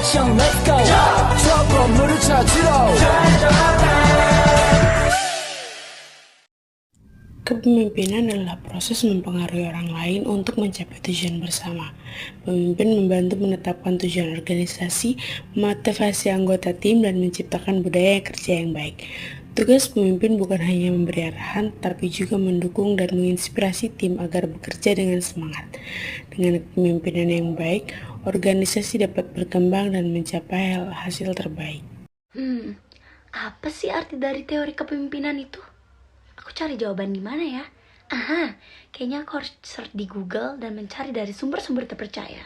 action let's go 저 건물을 찾으러 Kepemimpinan adalah proses mempengaruhi orang lain untuk mencapai tujuan bersama. Pemimpin membantu menetapkan tujuan organisasi, memotivasi anggota tim, dan menciptakan budaya kerja yang baik. Tugas pemimpin bukan hanya memberi arahan, tapi juga mendukung dan menginspirasi tim agar bekerja dengan semangat. Dengan kepemimpinan yang baik, organisasi dapat berkembang dan mencapai hasil terbaik. Apa sih arti dari teori kepemimpinan itu? Aku cari jawaban di mana ya? Aha, kayaknya aku harus search di Google dan mencari dari sumber-sumber terpercaya.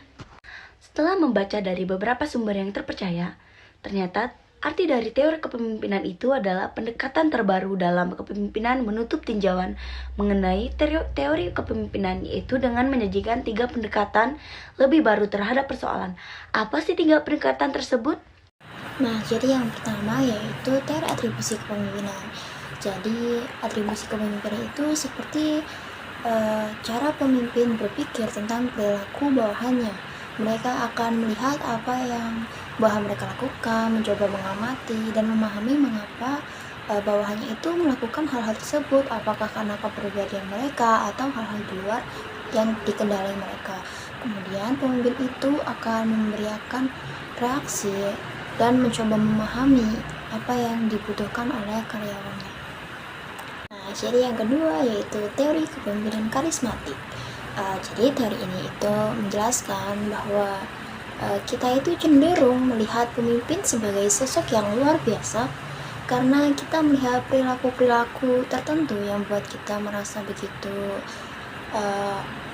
Setelah membaca dari beberapa sumber yang terpercaya, ternyata arti dari teori kepemimpinan itu adalah pendekatan terbaru dalam kepemimpinan menutup tinjauan mengenai teori kepemimpinan, yaitu dengan menyajikan 3 pendekatan lebih baru terhadap persoalan. Apa sih 3 pendekatan tersebut? Nah, jadi yang pertama yaitu teori atribusi kepemimpinan. Jadi, atribusi kepemimpinan itu seperti cara pemimpin berpikir tentang perilaku bawahannya. Mereka akan melihat apa yang bawahan mereka lakukan, mencoba mengamati dan memahami mengapa bawahannya itu melakukan hal-hal tersebut, apakah karena kepribadian mereka atau hal-hal di luar yang dikendalai mereka. Kemudian pemimpin itu akan memberikan reaksi dan mencoba memahami apa yang dibutuhkan oleh karyawannya. Nah, jadi yang kedua yaitu teori kepemimpinan karismatik. Jadi teori ini itu menjelaskan bahwa kita itu cenderung melihat pemimpin sebagai sosok yang luar biasa karena kita melihat perilaku-perilaku tertentu yang buat kita merasa begitu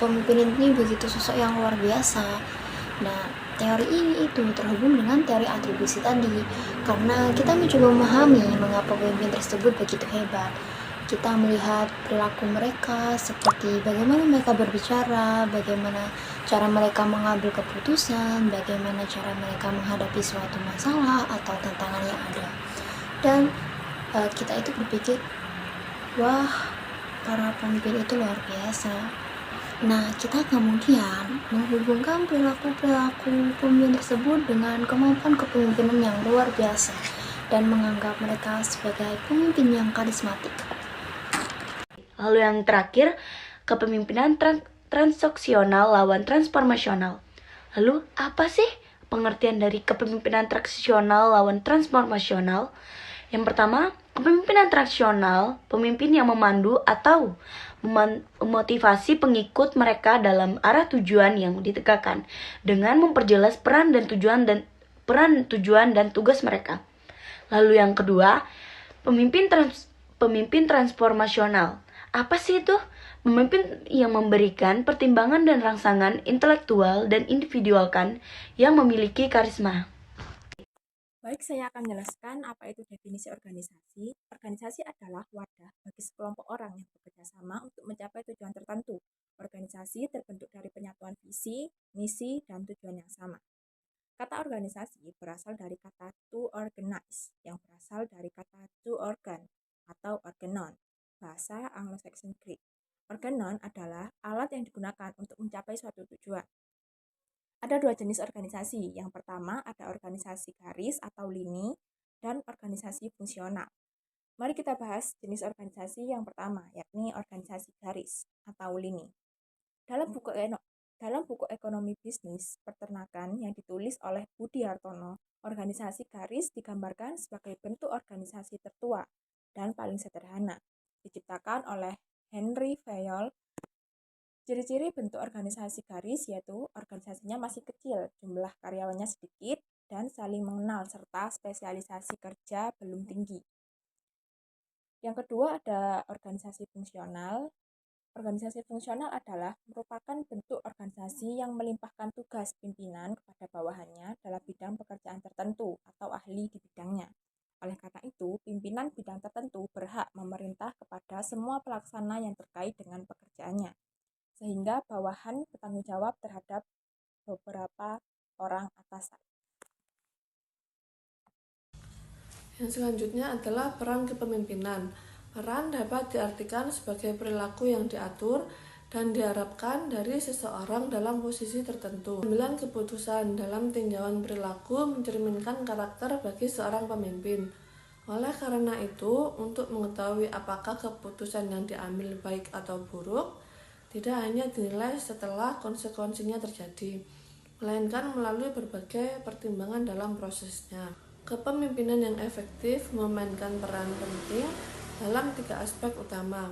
pemimpin ini begitu sosok yang luar biasa. Nah, teori ini itu terhubung dengan teori atribusi tadi karena kita mencoba memahami mengapa pemimpin tersebut begitu hebat. Kita melihat perilaku mereka seperti bagaimana mereka berbicara, bagaimana cara mereka mengambil keputusan, bagaimana cara mereka menghadapi suatu masalah atau tantangan yang ada. Dan kita itu berpikir, wah, para pemimpin itu luar biasa. Nah, kita kemudian menghubungkan perilaku-perilaku pemimpin tersebut dengan kemampuan kepemimpinan yang luar biasa dan menganggap mereka sebagai pemimpin yang karismatik. Lalu yang terakhir, kepemimpinan transaksional lawan transformasional. Lalu apa sih pengertian dari kepemimpinan transaksional lawan transformasional? Yang pertama, kepemimpinan transaksional, pemimpin yang memandu atau memotivasi pengikut mereka dalam arah tujuan yang ditegakkan dengan memperjelas peran tujuan dan tugas mereka. Lalu yang kedua, pemimpin transformasional. Apa sih itu? Pemimpin yang memberikan pertimbangan dan rangsangan intelektual dan individualkan yang memiliki karisma. Baik, saya akan menjelaskan apa itu definisi organisasi. Organisasi adalah wadah bagi sekelompok orang yang bekerja sama untuk mencapai tujuan tertentu. Organisasi terbentuk dari penyatuan visi, misi, dan tujuan yang sama. Kata organisasi berasal dari kata to organize, yang berasal dari kata to organ atau organon, bahasa Anglo-Saxon Greek. Organon adalah alat yang digunakan untuk mencapai suatu tujuan. Ada 2 jenis organisasi. Yang pertama ada organisasi garis atau lini dan organisasi fungsional. Mari kita bahas jenis organisasi yang pertama, yakni organisasi garis atau lini. Dalam buku ekonomi bisnis peternakan yang ditulis oleh Budi Hartono, organisasi garis digambarkan sebagai bentuk organisasi tertua dan paling sederhana, diciptakan oleh Henry Fayol. Ciri-ciri bentuk organisasi garis yaitu organisasinya masih kecil, jumlah karyawannya sedikit, dan saling mengenal serta spesialisasi kerja belum tinggi. Yang kedua ada organisasi fungsional. Organisasi fungsional adalah merupakan bentuk organisasi yang melimpahkan tugas pimpinan kepada bawahannya dalam bidang pekerjaan tertentu atau ahli di bidangnya. Oleh karena itu, pimpinan bidang tertentu berhak memerintah kepada semua pelaksana yang terkait dengan pekerjaannya, sehingga bawahan bertanggung jawab terhadap beberapa orang atasan. Yang selanjutnya adalah peran kepemimpinan. Peran dapat diartikan sebagai perilaku yang diatur, dan diharapkan dari seseorang dalam posisi tertentu. Pengambilan keputusan dalam tinjauan perilaku mencerminkan karakter bagi seorang pemimpin. Oleh karena itu, untuk mengetahui apakah keputusan yang diambil baik atau buruk, tidak hanya dinilai setelah konsekuensinya terjadi, melainkan melalui berbagai pertimbangan dalam prosesnya. Kepemimpinan yang efektif memainkan peran penting dalam 3 aspek utama: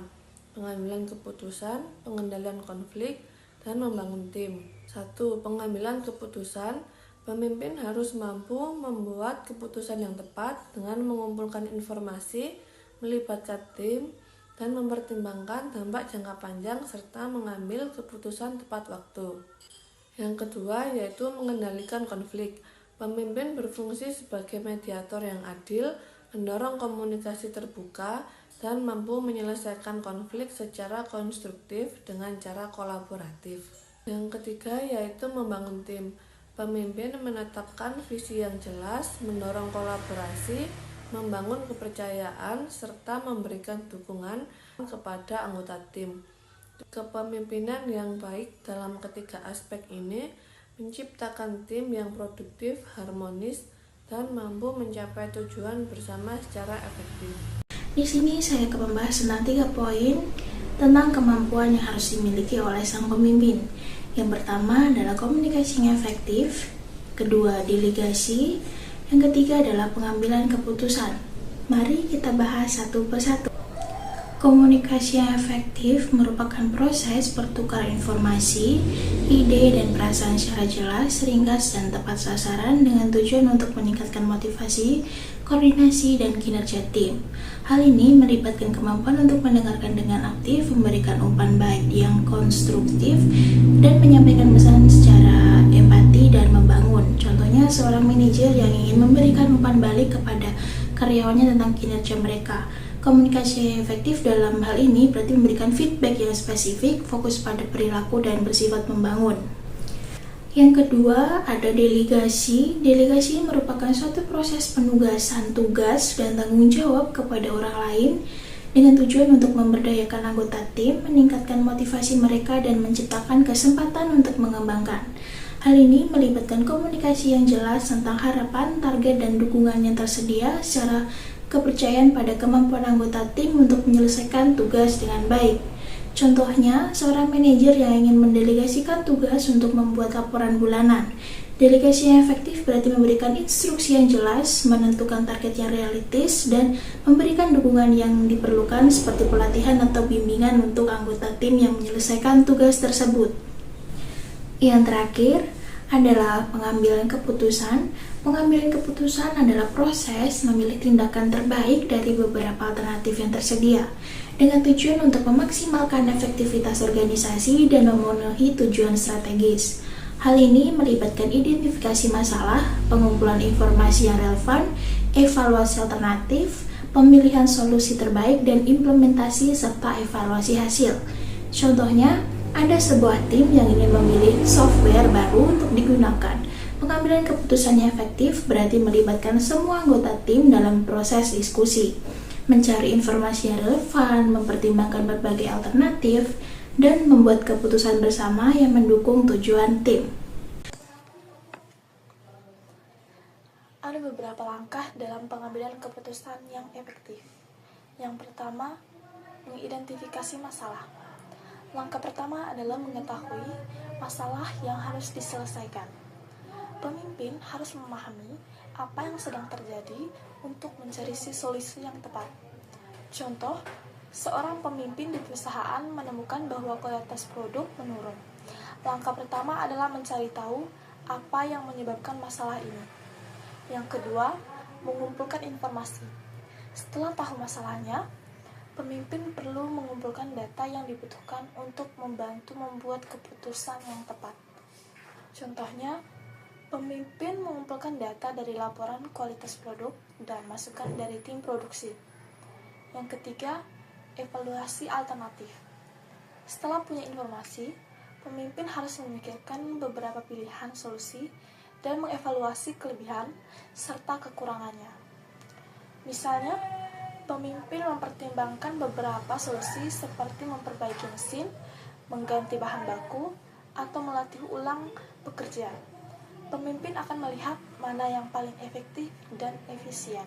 pengambilan keputusan, pengendalian konflik, dan membangun tim. 1. Pengambilan keputusan. Pemimpin harus mampu membuat keputusan yang tepat dengan mengumpulkan informasi, melibatkan tim, dan mempertimbangkan dampak jangka panjang serta mengambil keputusan tepat waktu. Yang kedua yaitu mengendalikan konflik. Pemimpin berfungsi sebagai mediator yang adil, mendorong komunikasi terbuka, dan mampu menyelesaikan konflik secara konstruktif dengan cara kolaboratif. Yang ketiga yaitu membangun tim. Pemimpin menetapkan visi yang jelas, mendorong kolaborasi, membangun kepercayaan, serta memberikan dukungan kepada anggota tim. Kepemimpinan yang baik dalam ketiga aspek ini menciptakan tim yang produktif, harmonis, dan mampu mencapai tujuan bersama secara efektif. Di sini saya akan membahas tentang 3 poin tentang kemampuan yang harus dimiliki oleh sang pemimpin. Yang pertama adalah komunikasi yang efektif, kedua delegasi, yang ketiga adalah pengambilan keputusan. Mari kita bahas satu persatu. Komunikasi yang efektif merupakan proses pertukaran informasi, ide, dan perasaan secara jelas, ringkas, dan tepat sasaran dengan tujuan untuk meningkatkan motivasi, koordinasi, dan kinerja tim. Hal ini melibatkan kemampuan untuk mendengarkan dengan aktif, memberikan umpan balik yang konstruktif, dan menyampaikan pesan secara empati dan membangun. Contohnya, seorang manajer yang ingin memberikan umpan balik kepada karyawannya tentang kinerja mereka. Komunikasi yang efektif dalam hal ini berarti memberikan feedback yang spesifik, fokus pada perilaku, dan bersifat membangun. Yang kedua, ada delegasi. Delegasi merupakan suatu proses penugasan tugas dan tanggung jawab kepada orang lain dengan tujuan untuk memberdayakan anggota tim, meningkatkan motivasi mereka, dan menciptakan kesempatan untuk mengembangkan. Hal ini melibatkan komunikasi yang jelas tentang harapan, target, dan dukungan yang tersedia secara kepercayaan pada kemampuan anggota tim untuk menyelesaikan tugas dengan baik. Contohnya, seorang manajer yang ingin mendelegasikan tugas untuk membuat laporan bulanan. Delegasi yang efektif berarti memberikan instruksi yang jelas, menentukan target yang realistis, dan memberikan dukungan yang diperlukan seperti pelatihan atau bimbingan untuk anggota tim yang menyelesaikan tugas tersebut. Yang terakhir adalah pengambilan keputusan. Pengambilan keputusan adalah proses memilih tindakan terbaik dari beberapa alternatif yang tersedia dengan tujuan untuk memaksimalkan efektivitas organisasi dan memenuhi tujuan strategis. Hal ini melibatkan identifikasi masalah, pengumpulan informasi yang relevan, evaluasi alternatif, pemilihan solusi terbaik, dan implementasi serta evaluasi hasil. Contohnya, ada sebuah tim yang ingin memilih software baru untuk digunakan. Pengambilan keputusan yang efektif berarti melibatkan semua anggota tim dalam proses diskusi, mencari informasi yang relevan, mempertimbangkan berbagai alternatif, dan membuat keputusan bersama yang mendukung tujuan tim. Ada beberapa langkah dalam pengambilan keputusan yang efektif. Yang pertama, mengidentifikasi masalah. Langkah pertama adalah mengetahui masalah yang harus diselesaikan. Pemimpin harus memahami apa yang sedang terjadi untuk mencari solusi yang tepat. Contoh, seorang pemimpin di perusahaan menemukan bahwa kualitas produk menurun. Langkah pertama adalah mencari tahu apa yang menyebabkan masalah ini. Yang kedua, mengumpulkan informasi. Setelah tahu masalahnya, pemimpin perlu mengumpulkan data yang dibutuhkan untuk membantu membuat keputusan yang tepat. Contohnya, pemimpin mengumpulkan data dari laporan kualitas produk dan masukan dari tim produksi. Yang ketiga, evaluasi alternatif. Setelah punya informasi, pemimpin harus memikirkan beberapa pilihan solusi dan mengevaluasi kelebihan serta kekurangannya. Misalnya, pemimpin mempertimbangkan beberapa solusi seperti memperbaiki mesin, mengganti bahan baku, atau melatih ulang pekerja. Pemimpin akan melihat mana yang paling efektif dan efisien.